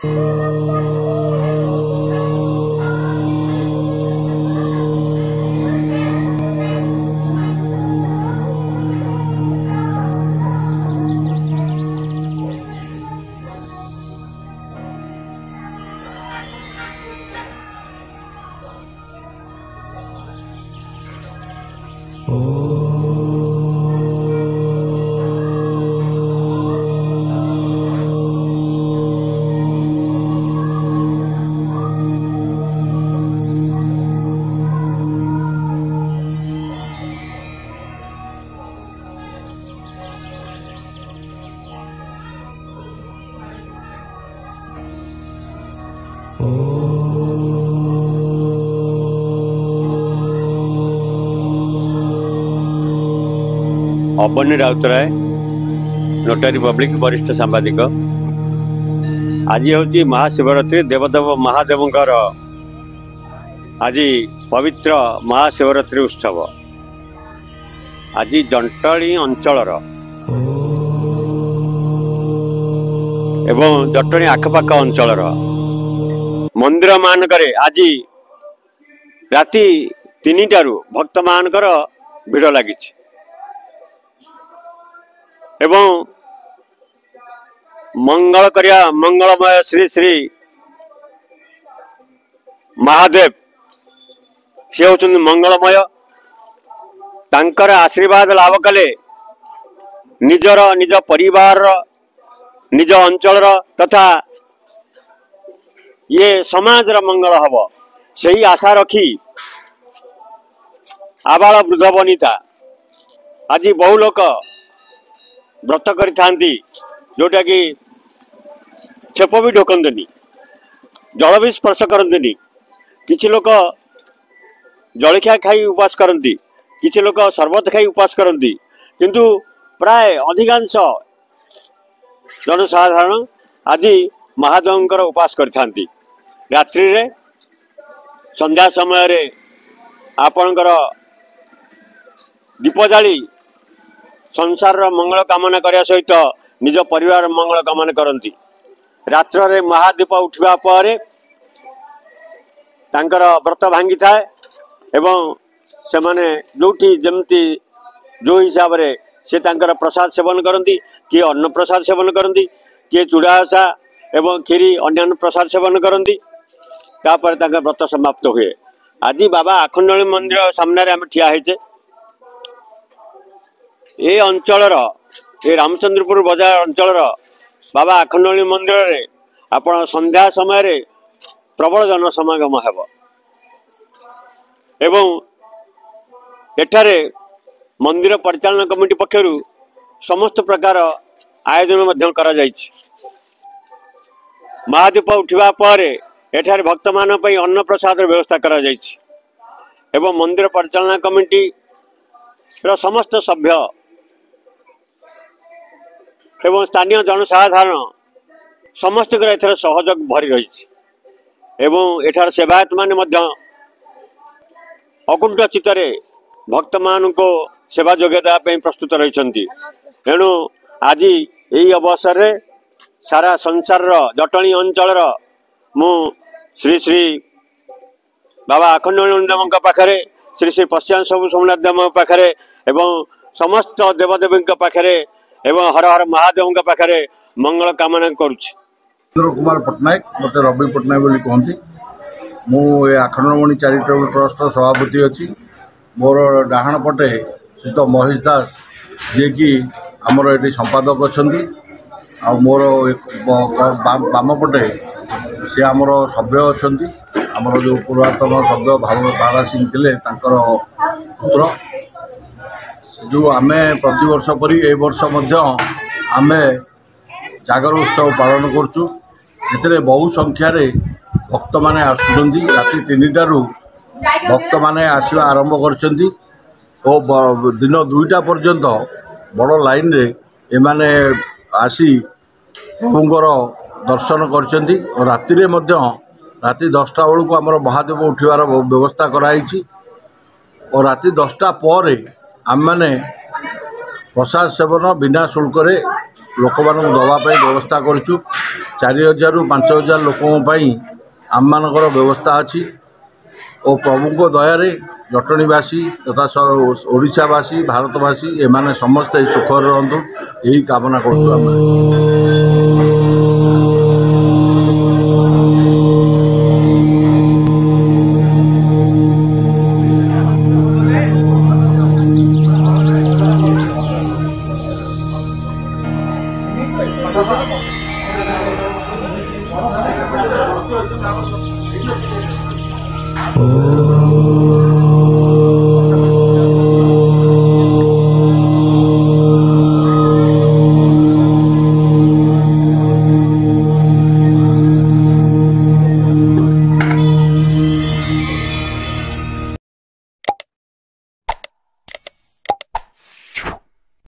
Abani Routray नोटारी public वरिष्ठ सांबादिक। आज हूँ महाशिवरात्रि देवदेव महादेव आज पवित्र महाशिवरात्रि उत्सव। आज जंटाणी अंचल एवं जटणी आखपाख अंचल मंदिर मानक आज राति 3टारू भक्त मानकर भिड़ लगी एवं मंगल करिया मंगलमय श्री श्री महादेव से होचुन मंगलमय। तांकर आशीर्वाद लाभ कले निजर निज परिवार निज अंचल तथा ये समाज मंगल हब सही आशा रखी आबाल वृद्ध बनिता आज बहु लोक व्रत करी जोटा कि छेप भी ढोकनी जल भी स्पर्श करती किसी लोक जलखिया खाई उपास करती किसी लोक शरबत खाई उपास करती किंतु प्राय अधिकांश जनसाधारण आज महादेवंकर उपास करथांती। रात्रि रे संध्या समय रे आपणकर दीप जाली संसार मंगल कामना करने सहित निज परिवार मंगल कामना करती। रात्र रे महादीप उठा पर तांकर व्रत भांगी थाए एवं से माने जोठी जमती जो हिसाब रे से तांकर प्रसाद सेवन करती किए अन्न प्रसाद सेवन करती किए चूड़ासा एवं खीरी अन्य प्रसाद सेवन करती तापर तांकर व्रत समाप्त हुए। आज बाबा आखंडणी मंदिर सामने आम ठिया होचे। ये अंचल ये रामचंद्रपुर बजार अंचल बाबा आखंडणी मंदिर रे आपण संध्या समय रे प्रबल जन समागम हेब एवं एठारे मंदिर परिचालन कमिटी पक्षरु समस्त प्रकार आयोजन मध्यम करा जायछि। महादीप उठिबा पर एठारे भक्त मान पई अन्न प्रसाद व्यवस्था करा जायछि एवं मंदिर परिचालन कमिटी रो समस्त सभ्य एवं स्थानीय जनसाधारण समस्त एथर सहयोग भरी रही एवं एठार सेवायत माने मध्य अकुंठ चित्तरे भक्त मान को सेवा जोगेदा प्रस्तुत रही। एणु आज यही अवसर रे सारा संसार जटणी अंचल मु श्री श्री बाबा आखंडणी देव पाखरे श्री श्री पश्चिम सबु सोमनाथ देव पाखरे एवं समस्त देवदेवी पाखरे एवं हर हर महादेव पाखरे मंगल कामना करुछि। कुमार पट्टनायक मत रवि पट्टनायक बोली कहती मु आखंडमणि चैरिटेबल ट्रस्ट सभापति अच्छी। मोर डाहाण पटे श्रीत महेश दास जी कि आमर ये संपादक अच्छा आ मोर बाम पटे सी आमर सभ्य अच्छा आमर जो पुरातन सभ्य भाव तारा सिंह थे पुत्र जो आम प्रति वर्ष परी ए वर्ष आम जागर उत्सव पालन करचु। एथिरे बहु संख्यार भक्त माने आसुचंदी राति 3टारू भक्त माने आसवा आरंभ करचंदी और दिन 2टा पर्यंत बड़ लाइन रे एमाने आसी प्रभुंकर दर्शन करचंदी और राति रे मध्य राति 10टा बेलू को आमर महादेव उठिबार व्यवस्था कराई और राति 10टा पर आम मैंने प्रसाद सेवन बिना शुल्क लोक मान दवापाई व्यवस्था करूँ। 4000 ରୁ 5000 ଲୋକଙ୍କ ପାଇଁ ଆମମାନଙ୍କର ବ୍ୟବସ୍ଥା ଅଛି ଓ ପ୍ରଭୁଙ୍କ ଦୟାରେ ଜଟଣୀବାସୀ ତଥା ଓଡ଼ିଶାବାସୀ ଭାରତବାସୀ ଏମାନେ ସମସ୍ତେ ସୁଖରେ ରହନ୍ତୁ ଏହି କାମନା କରୁଛୁ ଆମେ। Oh